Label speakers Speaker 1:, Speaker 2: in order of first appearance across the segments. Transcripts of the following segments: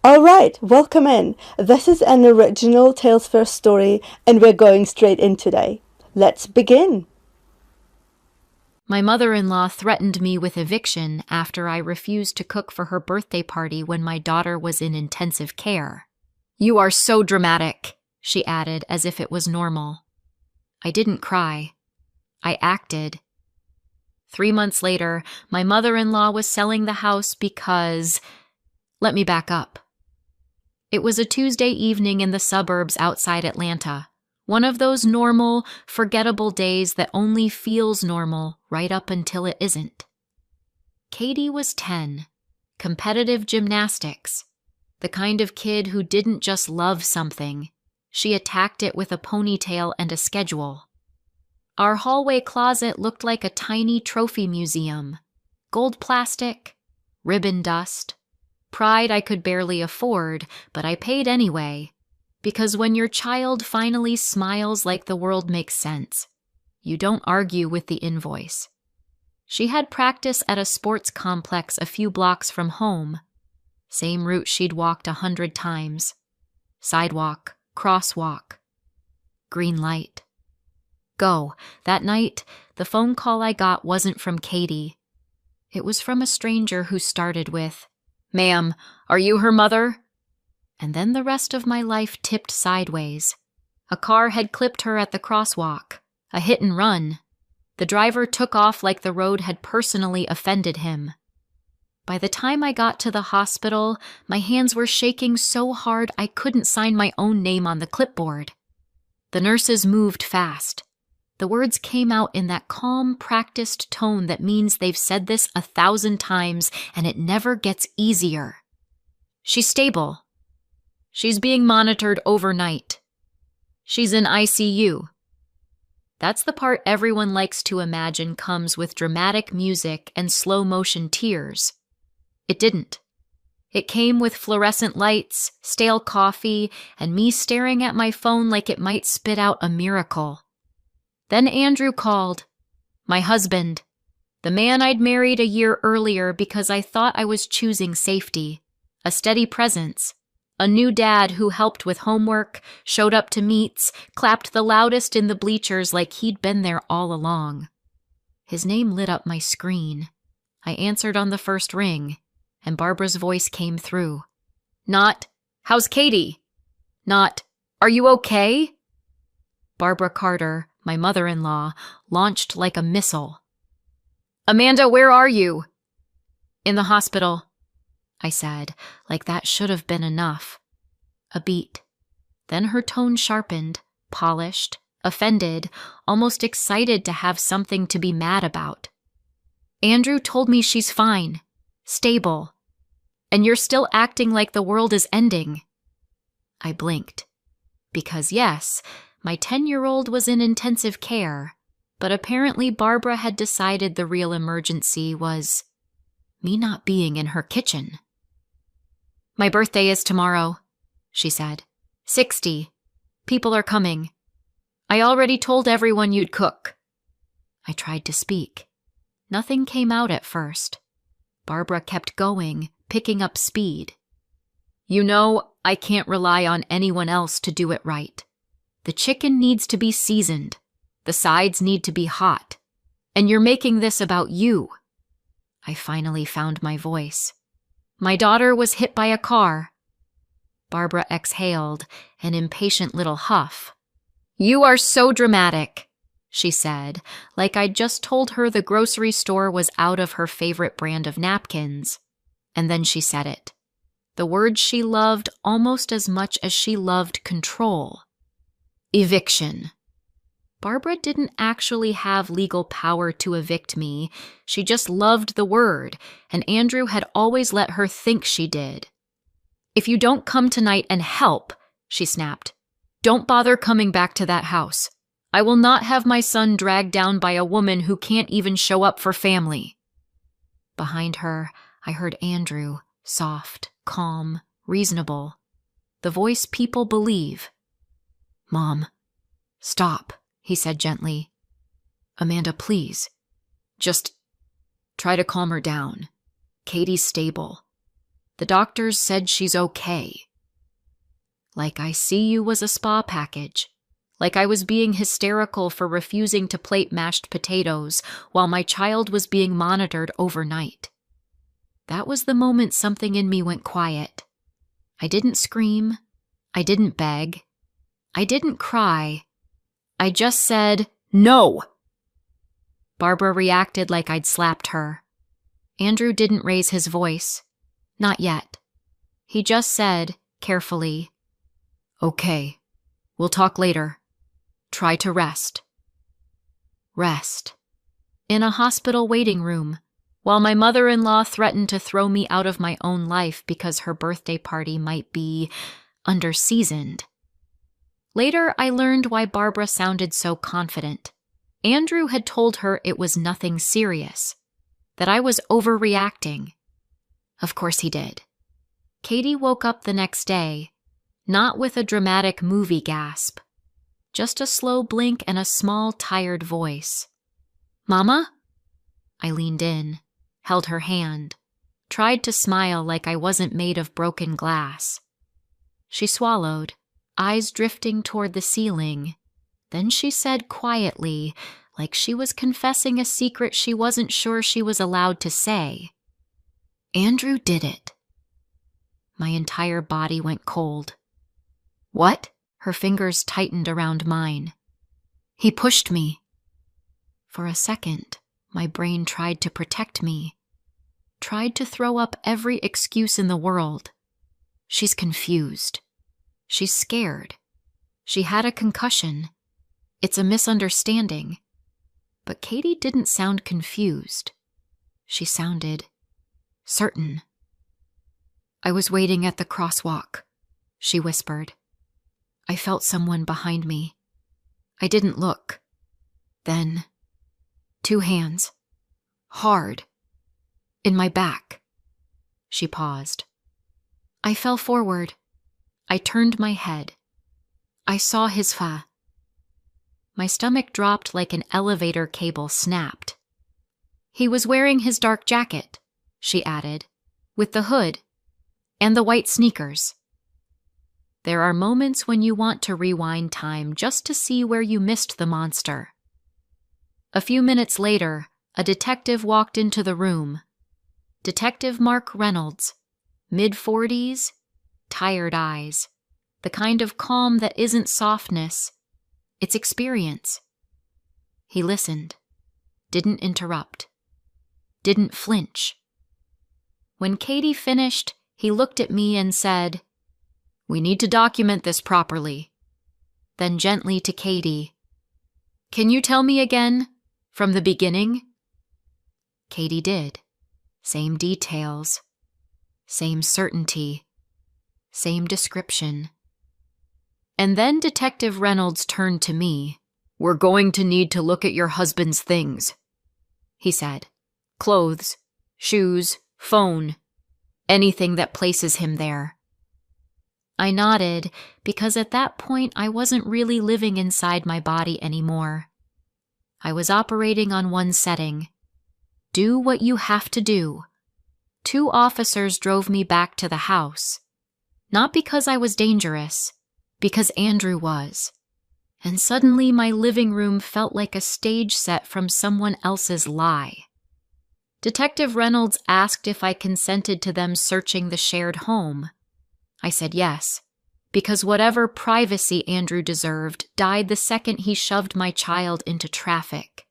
Speaker 1: All right, welcome in. This is an original Tales First story, and we're going straight in today. Let's begin.
Speaker 2: My mother-in-law threatened me with eviction after I refused to cook for her birthday party when my daughter was in intensive care. "You are so dramatic," she added as if it was normal. I didn't cry. I acted. 3 months later, my mother-in-law was selling the house because... Let me back up. It was a Tuesday evening in the suburbs outside Atlanta. One of those normal, forgettable days that only feels normal right up until it isn't. Katie was 10, competitive gymnastics, the kind of kid who didn't just love something, she attacked it with a ponytail and a schedule. Our hallway closet looked like a tiny trophy museum, gold plastic, ribbon dust, pride I could barely afford, but I paid anyway. Because when your child finally smiles like the world makes sense, you don't argue with the invoice. She had practice at a sports complex a few blocks from home. Same route she'd walked 100 times. Sidewalk, crosswalk. Green light. Go. That night, the phone call I got wasn't from Katie. It was from a stranger who started with, "Ma'am, are you her mother?" And then the rest of my life tipped sideways. A car had clipped her at the crosswalk, a hit and run. The driver took off like the road had personally offended him. By the time I got to the hospital, my hands were shaking so hard I couldn't sign my own name on the clipboard. The nurses moved fast. The words came out in that calm, practiced tone that means they've said this 1,000 times and it never gets easier. "She's stable. She's being monitored overnight. She's in ICU." That's the part everyone likes to imagine comes with dramatic music and slow-motion tears. It didn't. It came with fluorescent lights, stale coffee, and me staring at my phone like it might spit out a miracle. Then Andrew called. My husband. The man I'd married a year earlier because I thought I was choosing safety. A steady presence. A new dad who helped with homework, showed up to meets, clapped the loudest in the bleachers like he'd been there all along. His name lit up my screen. I answered on the first ring, and Barbara's voice came through. Not, "How's Katie?" Not, "Are you okay?" Barbara Carter, my mother-in-law, launched like a missile. "Amanda, where are you?" "In the hospital," I said, like that should have been enough. A beat. Then her tone sharpened, polished, offended, almost excited to have something to be mad about. "Andrew told me she's fine, stable, and you're still acting like the world is ending." I blinked. Because yes, my 10-year-old was in intensive care, but apparently Barbara had decided the real emergency was me not being in her kitchen. "My birthday is tomorrow," she said. 60. People are coming. I already told everyone you'd cook." I tried to speak. Nothing came out at first. Barbara kept going, picking up speed. "You know, I can't rely on anyone else to do it right. The chicken needs to be seasoned. The sides need to be hot. And you're making this about you." I finally found my voice. "My daughter was hit by a car." Barbara exhaled, an impatient little huff. "You are so dramatic," she said, like I'd just told her the grocery store was out of her favorite brand of napkins. And then she said it. The word she loved almost as much as she loved control. Eviction. Barbara didn't actually have legal power to evict me. She just loved the word, and Andrew had always let her think she did. "If you don't come tonight and help," she snapped, "don't bother coming back to that house. I will not have my son dragged down by a woman who can't even show up for family." Behind her, I heard Andrew, soft, calm, reasonable. The voice people believe. "Mom, stop," he said gently. "Amanda, please. Just try to calm her down. Katie's stable. The doctors said she's okay. Like I see you was a spa package. Like I was being hysterical for refusing to plate mashed potatoes while my child was being monitored overnight. That was the moment something in me went quiet. I didn't scream. I didn't beg. I didn't cry. I just said, "No!" Barbara reacted like I'd slapped her. Andrew didn't raise his voice. Not yet. He just said, carefully, "Okay, we'll talk later. Try to rest." Rest. In a hospital waiting room, while my mother-in-law threatened to throw me out of my own life because her birthday party might be underseasoned. Later, I learned why Barbara sounded so confident. Andrew had told her it was nothing serious, that I was overreacting. Of course he did. Katie woke up the next day, not with a dramatic movie gasp, just a slow blink and a small, tired voice. "Mama?" I leaned in, held her hand, tried to smile like I wasn't made of broken glass. She swallowed, eyes drifting toward the ceiling. Then she said quietly, like she was confessing a secret she wasn't sure she was allowed to say, "Andrew did it." My entire body went cold. "What?" Her fingers tightened around mine. "He pushed me." For a second, my brain tried to protect me, tried to throw up every excuse in the world. She's confused. She's scared. She had a concussion. It's a misunderstanding. But Katie didn't sound confused. She sounded certain. "I was waiting at the crosswalk," she whispered. I felt someone behind me. I didn't look. Then, 2 hands. Hard. In my back. She paused. I fell forward. I turned my head. I saw his face. My stomach dropped like an elevator cable snapped. "He was wearing his dark jacket," she added, "with the hood and the white sneakers." There are moments when you want to rewind time just to see where you missed the monster. A few minutes later, a detective walked into the room. Detective Mark Reynolds, mid-40s, tired eyes, the kind of calm that isn't softness, it's experience. He listened, didn't interrupt, didn't flinch. When Katie finished, he looked at me and said, "We need to document this properly." Then gently to Katie, "Can you tell me again, from the beginning?" Katie did. Same details, same certainty, same description. And then Detective Reynolds turned to me. "We're going to need to look at your husband's things," he said. "Clothes, shoes, phone, anything that places him there." I nodded because at that point I wasn't really living inside my body anymore. I was operating on one setting. Do what you have to do. 2 officers drove me back to the house. Not because I was dangerous, because Andrew was. And suddenly my living room felt like a stage set from someone else's lie. Detective Reynolds asked if I consented to them searching the shared home. I said yes, because whatever privacy Andrew deserved died the second he shoved my child into traffic.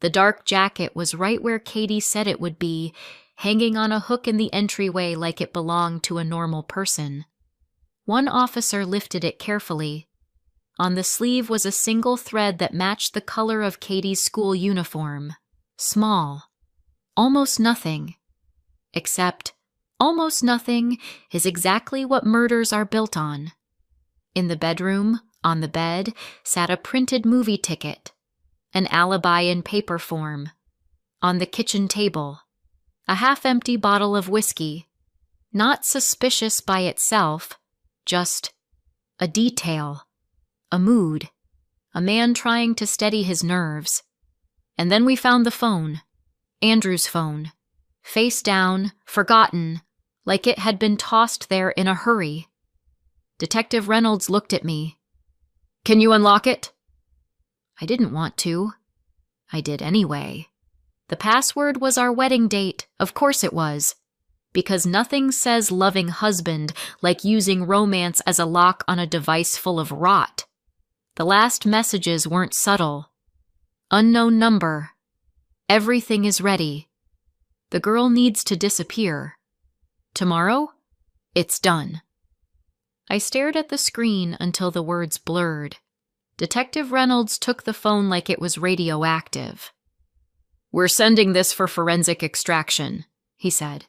Speaker 2: The dark jacket was right where Katie said it would be, hanging on a hook in the entryway like it belonged to a normal person. One officer lifted it carefully. On the sleeve was a single thread that matched the color of Katie's school uniform. Small. Almost nothing. Except, almost nothing is exactly what murders are built on. In the bedroom, on the bed, sat a printed movie ticket. An alibi in paper form. On the kitchen table, a half-empty bottle of whiskey. Not suspicious by itself, just a detail, a mood, a man trying to steady his nerves. And then we found the phone, Andrew's phone, face down, forgotten, like it had been tossed there in a hurry. Detective Reynolds looked at me. "Can you unlock it?" I didn't want to. I did anyway. The password was our wedding date, of course it was. Because nothing says loving husband like using romance as a lock on a device full of rot. The last messages weren't subtle. Unknown number. Everything is ready. The girl needs to disappear. Tomorrow? It's done. I stared at the screen until the words blurred. Detective Reynolds took the phone like it was radioactive. "We're sending this for forensic extraction," he said.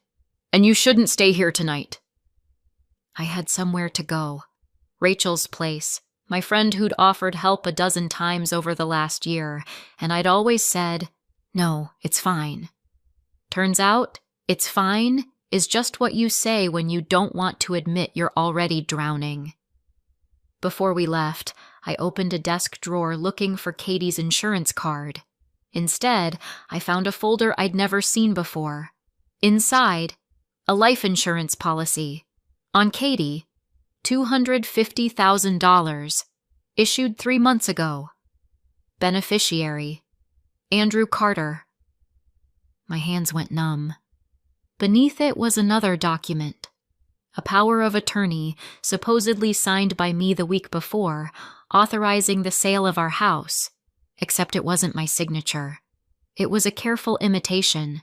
Speaker 2: "And you shouldn't stay here tonight." I had somewhere to go. Rachel's place, my friend who'd offered help a dozen times over the last year, and I'd always said, "No, it's fine." Turns out, "it's fine" is just what you say when you don't want to admit you're already drowning. Before we left, I opened a desk drawer looking for Katie's insurance card. Instead, I found a folder I'd never seen before. Inside, a life insurance policy. On Katie, $250,000. Issued 3 months ago. Beneficiary, Andrew Carter. My hands went numb. Beneath it was another document. A power of attorney, supposedly signed by me the week before, authorizing the sale of our house. Except it wasn't my signature. It was a careful imitation.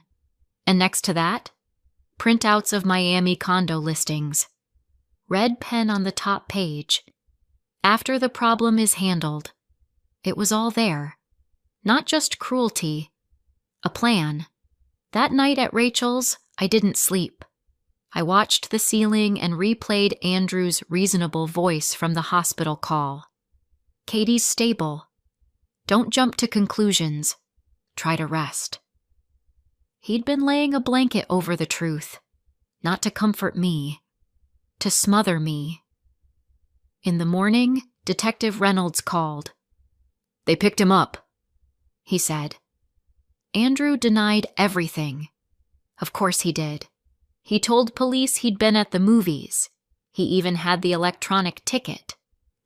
Speaker 2: And next to that, printouts of Miami condo listings. Red pen on the top page. After the problem is handled. It was all there. Not just cruelty. A plan. That night at Rachel's, I didn't sleep. I watched the ceiling and replayed Andrew's reasonable voice from the hospital call. Katie's stable. Don't jump to conclusions. Try to rest. He'd been laying a blanket over the truth. Not to comfort me. To smother me. In the morning, Detective Reynolds called. "They picked him up," he said. Andrew denied everything. Of course he did. He told police he'd been at the movies. He even had the electronic ticket.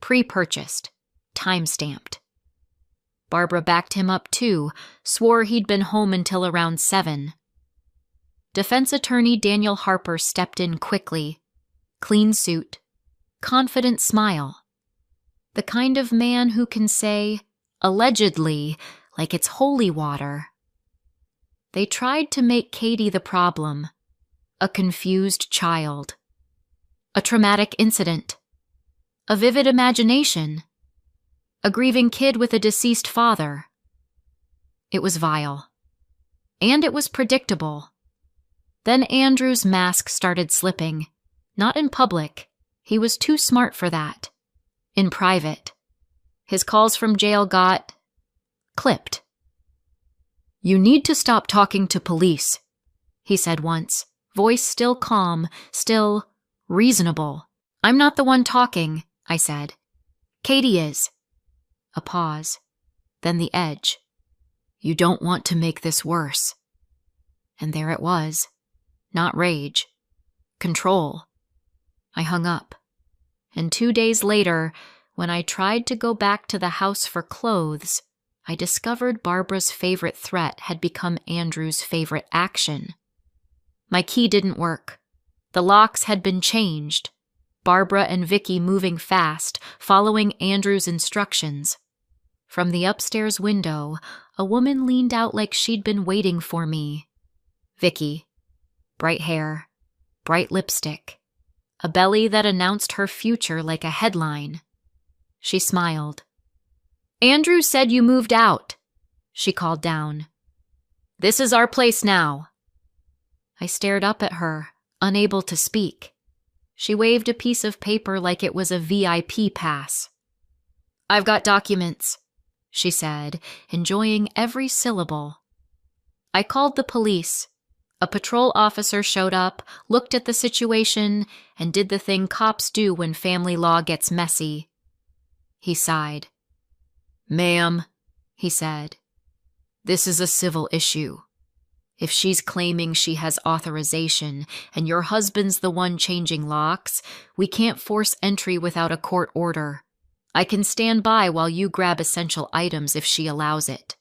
Speaker 2: Pre-purchased. Time-stamped. Barbara backed him up too, swore he'd been home until around 7. Defense attorney Daniel Harper stepped in quickly. Clean suit. Confident smile. The kind of man who can say, allegedly, like it's holy water. They tried to make Katie the problem. A confused child. A traumatic incident. A vivid imagination. A grieving kid with a deceased father. It was vile. And it was predictable. Then Andrew's mask started slipping. Not in public. He was too smart for that. In private. His calls from jail got clipped. "You need to stop talking to police," he said once, voice still calm, still reasonable. "I'm not the one talking," I said. "Katie is." A pause. Then the edge. "You don't want to make this worse." And there it was. Not rage. Control. I hung up. And 2 days later, when I tried to go back to the house for clothes, I discovered Barbara's favorite threat had become Andrew's favorite action. My key didn't work. The locks had been changed. Barbara and Vicky moving fast, following Andrew's instructions. From the upstairs window, a woman leaned out like she'd been waiting for me. Vicky. Bright hair. Bright lipstick. A belly that announced her future like a headline. She smiled. "Andrew said you moved out," she called down. "This is our place now." I stared up at her, unable to speak. She waved a piece of paper like it was a VIP pass. "I've got documents," she said, enjoying every syllable. I called the police. A patrol officer showed up, looked at the situation, and did the thing cops do when family law gets messy. He sighed. "Ma'am," he said, "this is a civil issue. If she's claiming she has authorization and your husband's the one changing locks, we can't force entry without a court order. I can stand by while you grab essential items if she allows it.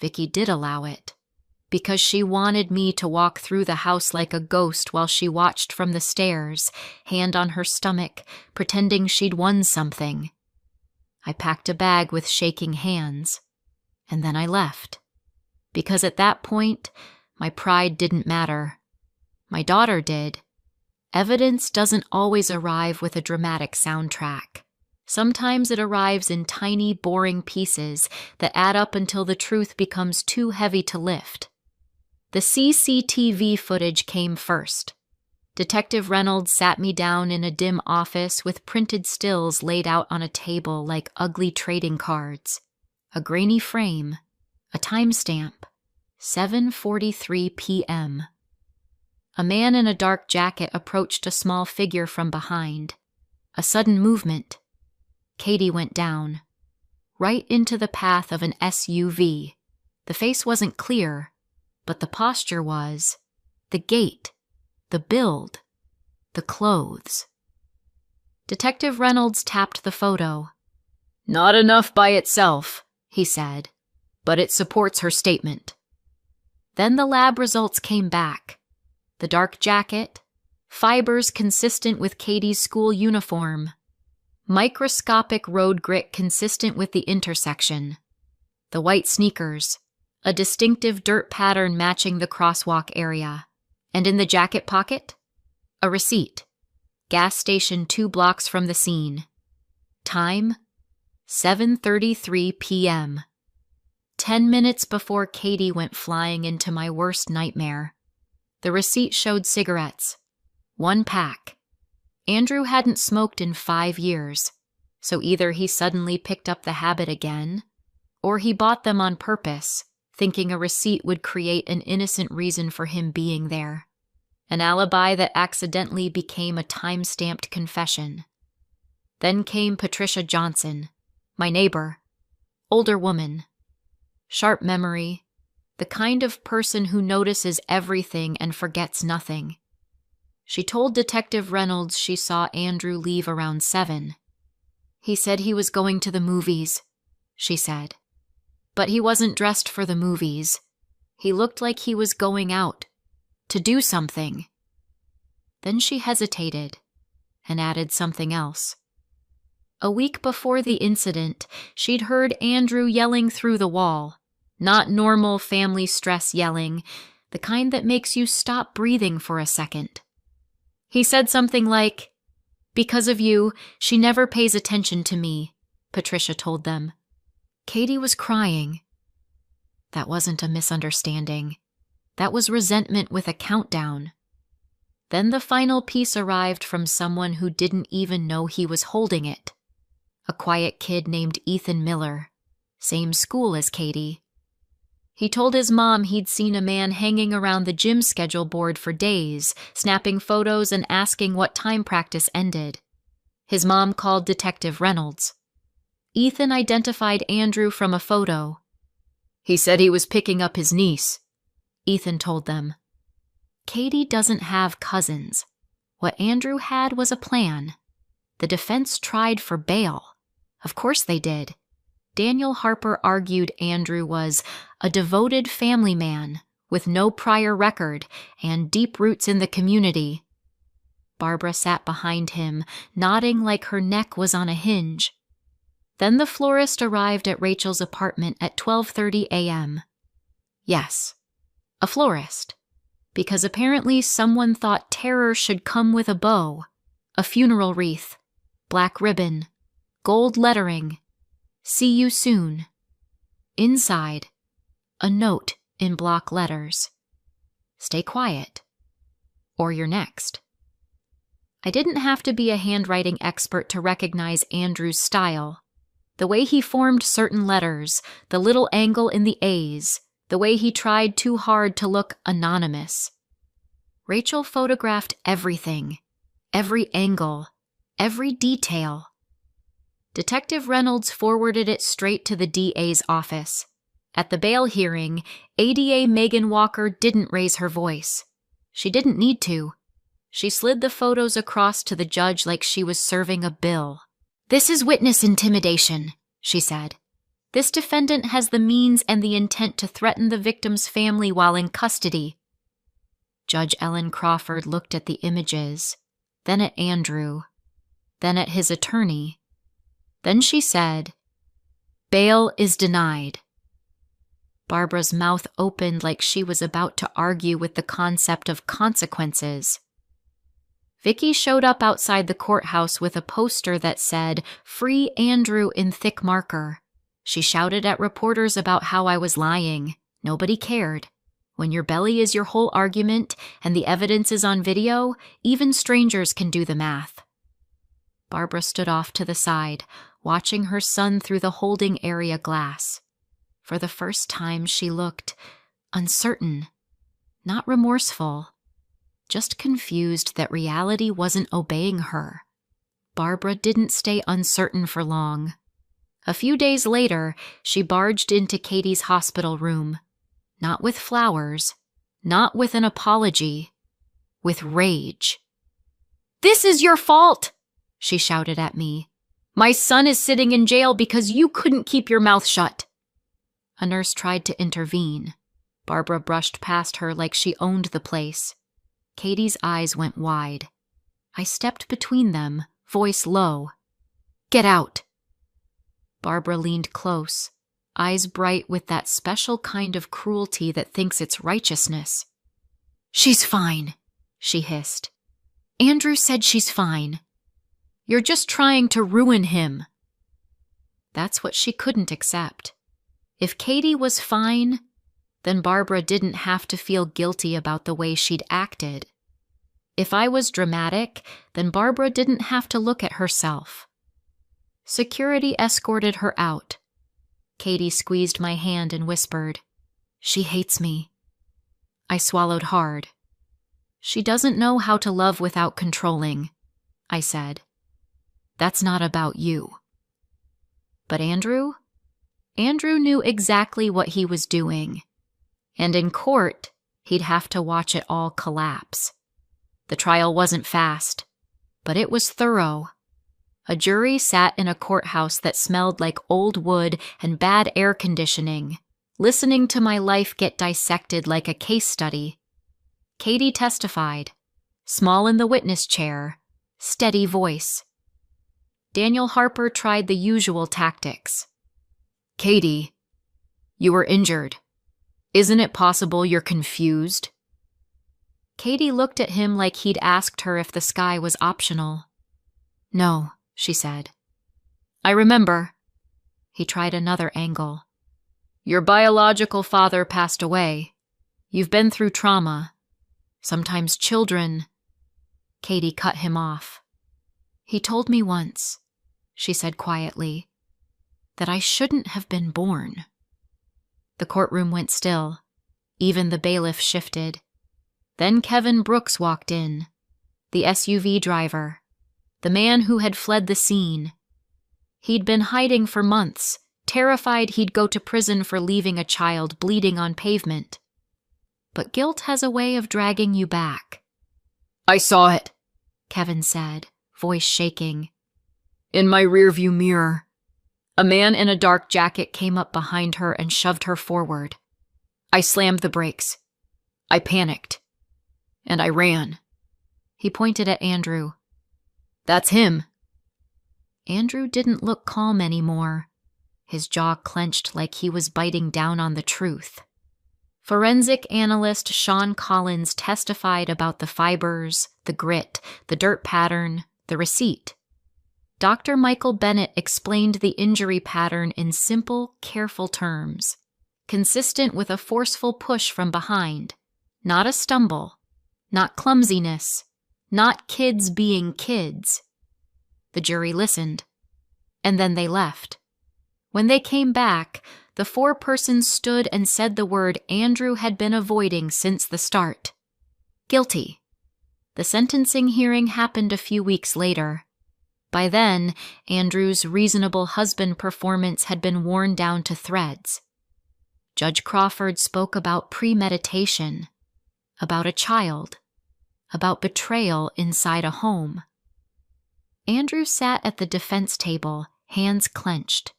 Speaker 2: Vicky did allow it, because she wanted me to walk through the house like a ghost while she watched from the stairs, hand on her stomach, pretending she'd won something. I packed a bag with shaking hands, and then I left. Because at that point, my pride didn't matter. My daughter did. Evidence doesn't always arrive with a dramatic soundtrack. Sometimes it arrives in tiny, boring pieces that add up until the truth becomes too heavy to lift. The CCTV footage came first. Detective Reynolds sat me down in a dim office with printed stills laid out on a table like ugly trading cards. A grainy frame, a timestamp, 7:43 p.m. A man in a dark jacket approached a small figure from behind. A sudden movement. Katie went down, right into the path of an SUV. The face wasn't clear, but the posture was, the gait, the build, the clothes. Detective Reynolds tapped the photo. "Not enough by itself," he said, "but it supports her statement." Then the lab results came back. The dark jacket, fibers consistent with Katie's school uniform, microscopic road grit consistent with the intersection, the white sneakers, a distinctive dirt pattern matching the crosswalk area, and in the jacket pocket, a receipt, gas station 2 blocks from the scene. Time, 7:33 p.m. 10 minutes before Katie went flying into my worst nightmare. The receipt showed cigarettes, 1 pack. Andrew hadn't smoked in 5 years, so either he suddenly picked up the habit again, or he bought them on purpose, thinking a receipt would create an innocent reason for him being there. An alibi that accidentally became a time-stamped confession. Then came Patricia Johnson, my neighbor, older woman. Sharp memory, the kind of person who notices everything and forgets nothing. She told Detective Reynolds she saw Andrew leave around 7. "He said he was going to the movies," she said. "But he wasn't dressed for the movies. He looked like he was going out, to do something." Then she hesitated and added something else. A week before the incident, she'd heard Andrew yelling through the wall. Not normal family stress yelling, the kind that makes you stop breathing for a second. He said something like, "Because of you, she never pays attention to me," Patricia told them. Katie was crying. That wasn't a misunderstanding. That was resentment with a countdown. Then the final piece arrived from someone who didn't even know he was holding it. A quiet kid named Ethan Miller, same school as Katie. He told his mom he'd seen a man hanging around the gym schedule board for days, snapping photos and asking what time practice ended. His mom called Detective Reynolds. Ethan identified Andrew from a photo. "He said he was picking up his niece," Ethan told them. Katie doesn't have cousins. What Andrew had was a plan. The defense tried for bail. Of course they did. Daniel Harper argued Andrew was a devoted family man with no prior record and deep roots in the community. Barbara sat behind him, nodding like her neck was on a hinge. Then the florist arrived at Rachel's apartment at 12:30 a.m. Yes, a florist. Because apparently someone thought terror should come with a bow, a funeral wreath, black ribbon, gold lettering, "See you soon." Inside, a note in block letters. "Stay quiet, or you're next." I didn't have to be a handwriting expert to recognize Andrew's style. The way he formed certain letters, the little angle in the A's, the way he tried too hard to look anonymous. Rachel photographed everything, every angle, every detail. Detective Reynolds forwarded it straight to the DA's office. At the bail hearing, ADA Megan Walker didn't raise her voice. She didn't need to. She slid the photos across to the judge like she was serving a bill. "This is witness intimidation," she said. "This defendant has the means and the intent to threaten the victim's family while in custody." Judge Ellen Crawford looked at the images, then at Andrew, then at his attorney. Then she said, "Bail is denied." Barbara's mouth opened like she was about to argue with the concept of consequences. Vicky showed up outside the courthouse with a poster that said, "Free Andrew" in thick marker. She shouted at reporters about how I was lying. Nobody cared. When your belly is your whole argument and the evidence is on video, even strangers can do the math. Barbara stood off to the side, watching her son through the holding area glass. For the first time, she looked uncertain, not remorseful, just confused that reality wasn't obeying her. Barbara didn't stay uncertain for long. A few days later, she barged into Katie's hospital room, not with flowers, not with an apology, with rage. "This is your fault," she shouted at me. "My son is sitting in jail because you couldn't keep your mouth shut." A nurse tried to intervene. Barbara brushed past her like she owned the place. Katie's eyes went wide. I stepped between them, voice low. "Get out." Barbara leaned close, eyes bright with that special kind of cruelty that thinks it's righteousness. "She's fine," she hissed. "Andrew said she's fine. You're just trying to ruin him." That's what she couldn't accept. If Katie was fine, then Barbara didn't have to feel guilty about the way she'd acted. If I was dramatic, then Barbara didn't have to look at herself. Security escorted her out. Katie squeezed my hand and whispered, "She hates me." I swallowed hard. "She doesn't know how to love without controlling," I said. "That's not about you." But Andrew knew exactly what he was doing. And in court, he'd have to watch it all collapse. The trial wasn't fast, but it was thorough. A jury sat in a courthouse that smelled like old wood and bad air conditioning, listening to my life get dissected like a case study. Katie testified, small in the witness chair, steady voice. Daniel Harper tried the usual tactics. "Katie, you were injured. Isn't it possible you're confused?" Katie looked at him like he'd asked her if the sky was optional. "No," she said. "I remember." He tried another angle. "Your biological father passed away. You've been through trauma. Sometimes children—" Katie cut him off. "He told me once," she said quietly, "that I shouldn't have been born." The courtroom went still. Even the bailiff shifted. Then Kevin Brooks walked in, the SUV driver, the man who had fled the scene. He'd been hiding for months, terrified he'd go to prison for leaving a child bleeding on pavement. But guilt has a way of dragging you back. "I saw it," Kevin said, voice shaking. "In my rearview mirror. A man in a dark jacket came up behind her and shoved her forward. I slammed the brakes. I panicked. And I ran." He pointed at Andrew. "That's him." Andrew didn't look calm anymore. His jaw clenched like he was biting down on the truth. Forensic analyst Sean Collins testified about the fibers, the grit, the dirt pattern, the receipt. Dr. Michael Bennett explained the injury pattern in simple, careful terms, consistent with a forceful push from behind, not a stumble, not clumsiness, not kids being kids. The jury listened, and then they left. When they came back, the four persons stood and said the word Andrew had been avoiding since the start. Guilty. The sentencing hearing happened a few weeks later. By then, Andrew's reasonable husband performance had been worn down to threads. Judge Crawford spoke about premeditation, about a child, about betrayal inside a home. Andrew sat at the defense table, hands clenched.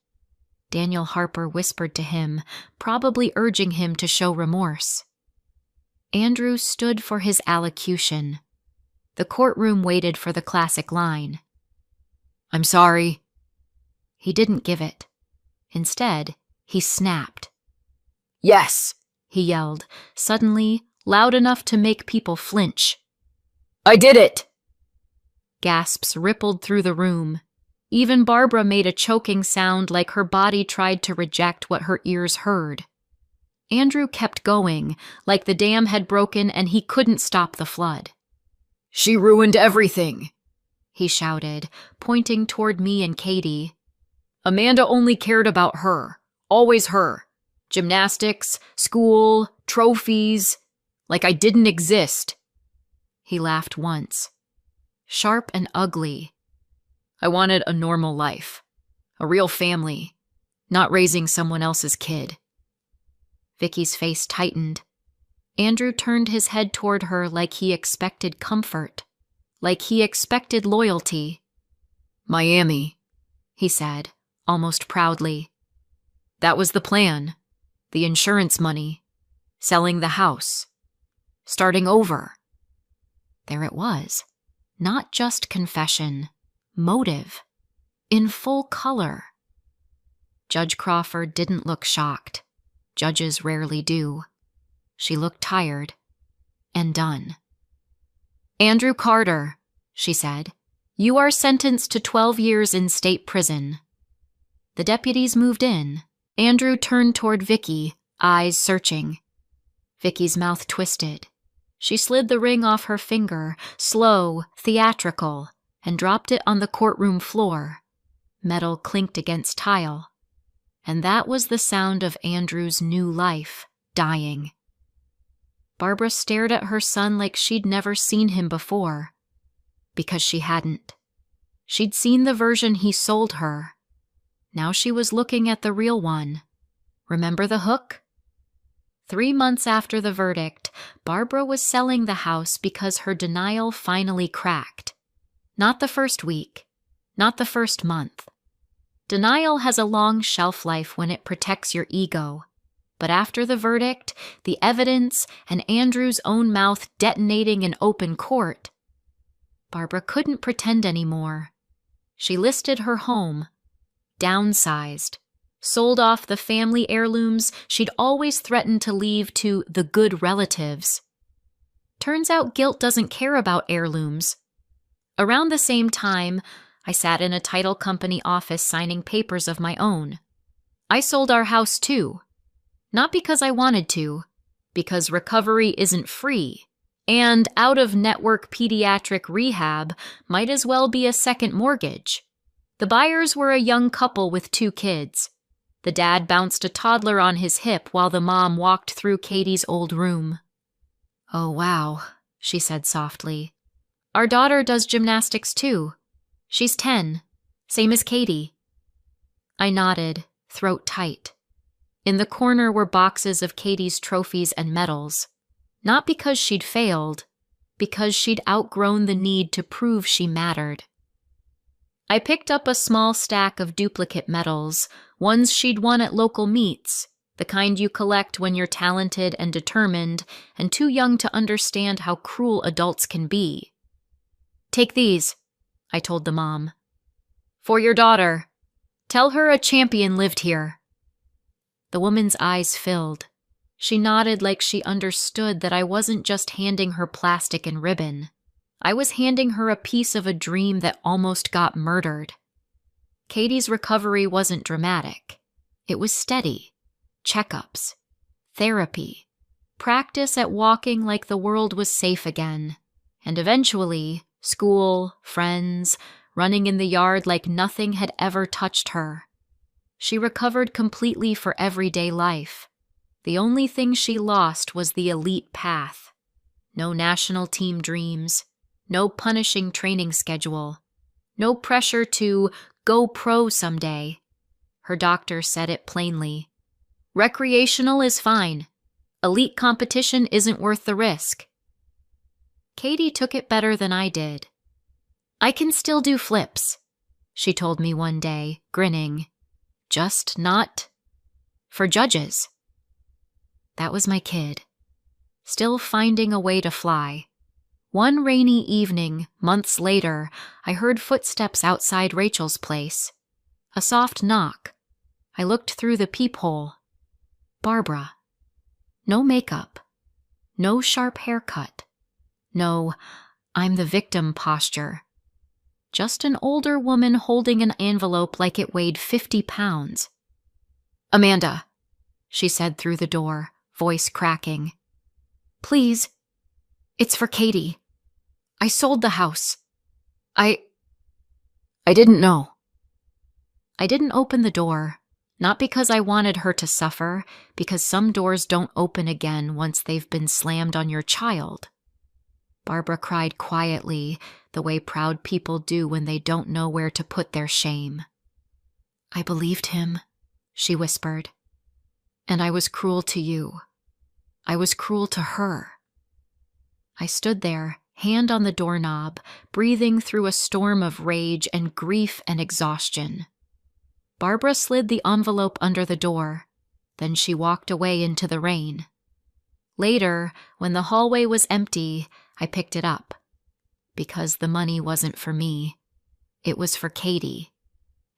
Speaker 2: Daniel Harper whispered to him, probably urging him to show remorse. Andrew stood for his allocution. The courtroom waited for the classic line. "I'm sorry." He didn't give it. Instead, he snapped. "Yes," he yelled, suddenly loud enough to make people flinch. "I did it!" Gasps rippled through the room. Even Barbara made a choking sound like her body tried to reject what her ears heard. Andrew kept going, like the dam had broken and he couldn't stop the flood. "She ruined everything," he shouted, pointing toward me and Katie. "Amanda only cared about her. Always her. Gymnastics, school, trophies. Like I didn't exist." He laughed once. Sharp and ugly. "I wanted a normal life. A real family. Not raising someone else's kid." Vicky's face tightened. Andrew turned his head toward her like he expected comfort. Like he expected loyalty. "Miami," he said, almost proudly. "That was the plan. The insurance money. Selling the house. Starting over." There it was. Not just confession. Motive. In full color. Judge Crawford didn't look shocked. Judges rarely do. She looked tired and done. "Andrew Carter," she said, "you are sentenced to 12 years in state prison." The deputies moved in. Andrew turned toward Vicky, eyes searching. Vicky's mouth twisted. She slid the ring off her finger, slow, theatrical, and dropped it on the courtroom floor. Metal clinked against tile. And that was the sound of Andrew's new life, dying. Barbara stared at her son like she'd never seen him before. Because she hadn't. She'd seen the version he sold her. Now she was looking at the real one. Remember the hook? 3 months after the verdict, Barbara was selling the house because her denial finally cracked. Not the first week. Not the first month. Denial has a long shelf life when it protects your ego. But after the verdict, the evidence, and Andrew's own mouth detonating in open court, Barbara couldn't pretend anymore. She listed her home, downsized, sold off the family heirlooms she'd always threatened to leave to the good relatives. Turns out guilt doesn't care about heirlooms. Around the same time, I sat in a title company office signing papers of my own. I sold our house too. Not because I wanted to, because recovery isn't free, and out-of-network pediatric rehab might as well be a second mortgage. The buyers were a young couple with 2 kids. The dad bounced a toddler on his hip while the mom walked through Katie's old room. "Oh, wow," she said softly. "Our daughter does gymnastics too. She's 10, same as Katie." I nodded, throat tight. In the corner were boxes of Katie's trophies and medals. Not because she'd failed, because she'd outgrown the need to prove she mattered. I picked up a small stack of duplicate medals, ones she'd won at local meets, the kind you collect when you're talented and determined and too young to understand how cruel adults can be. "Take these," I told the mom. "For your daughter. Tell her a champion lived here." The woman's eyes filled. She nodded like she understood that I wasn't just handing her plastic and ribbon. I was handing her a piece of a dream that almost got murdered. Katie's recovery wasn't dramatic. It was steady. Checkups. Therapy. Practice at walking like the world was safe again. And eventually, school, friends, running in the yard like nothing had ever touched her. She recovered completely for everyday life. The only thing she lost was the elite path. No national team dreams. No punishing training schedule. No pressure to go pro someday. Her doctor said it plainly. Recreational is fine. Elite competition isn't worth the risk. Katie took it better than I did. I can still do flips, she told me one day, grinning. Just not for judges. That was my kid, still finding a way to fly. One rainy evening, months later, I heard footsteps outside Rachel's place. A soft knock. I looked through the peephole. Barbara. No makeup. No sharp haircut. No, I'm the victim posture. Just an older woman holding an envelope like it weighed 50 pounds. Amanda, she said through the door, voice cracking. Please, it's for Katie. I sold the house. I didn't know. I didn't open the door, not because I wanted her to suffer, because some doors don't open again once they've been slammed on your child. Barbara cried quietly, the way proud people do when they don't know where to put their shame. I believed him, she whispered. And I was cruel to you. I was cruel to her. I stood there, hand on the doorknob, breathing through a storm of rage and grief and exhaustion. Barbara slid the envelope under the door. Then she walked away into the rain. Later, when the hallway was empty, I picked it up. Because the money wasn't for me. It was for Katie.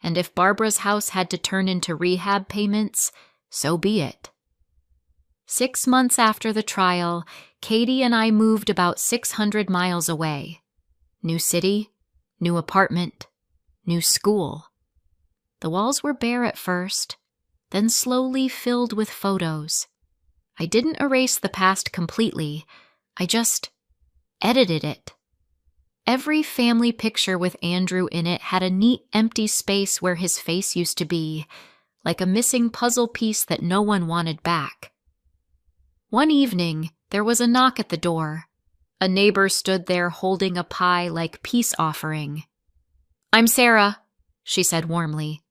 Speaker 2: And if Barbara's house had to turn into rehab payments, so be it. 6 months after the trial, Katie and I moved about 600 miles away. New city, new apartment, new school. The walls were bare at first, then slowly filled with photos. I didn't erase the past completely, I just edited it. Every family picture with Andrew in it had a neat empty space where his face used to be, like a missing puzzle piece that no one wanted back. One evening, there was a knock at the door. A neighbor stood there holding a pie like peace offering. I'm Sarah, she said warmly.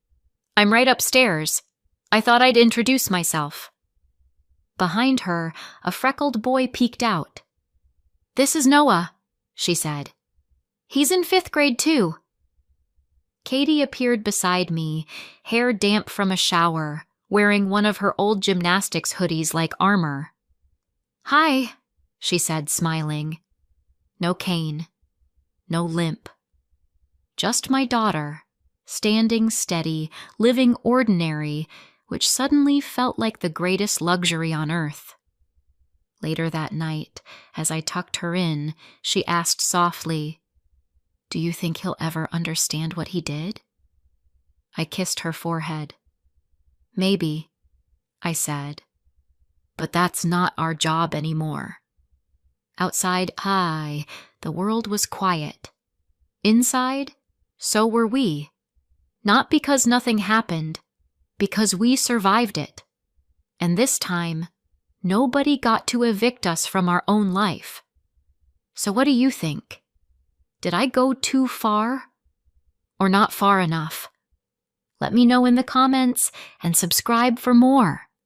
Speaker 2: I'm right upstairs. I thought I'd introduce myself. Behind her, a freckled boy peeked out. This is Noah, she said. He's in 5th grade too. Katie appeared beside me, hair damp from a shower, wearing one of her old gymnastics hoodies like armor. Hi, she said, smiling. No cane, no limp. Just my daughter, standing steady, living ordinary, which suddenly felt like the greatest luxury on earth. Later that night, as I tucked her in, she asked softly, Do you think he'll ever understand what he did? I kissed her forehead. Maybe, I said. But that's not our job anymore. Outside, the world was quiet. Inside, so were we. Not because nothing happened, because we survived it. And this time, nobody got to evict us from our own life. So what do you think? Did I go too far? Or not far enough? Let me know in the comments and subscribe for more.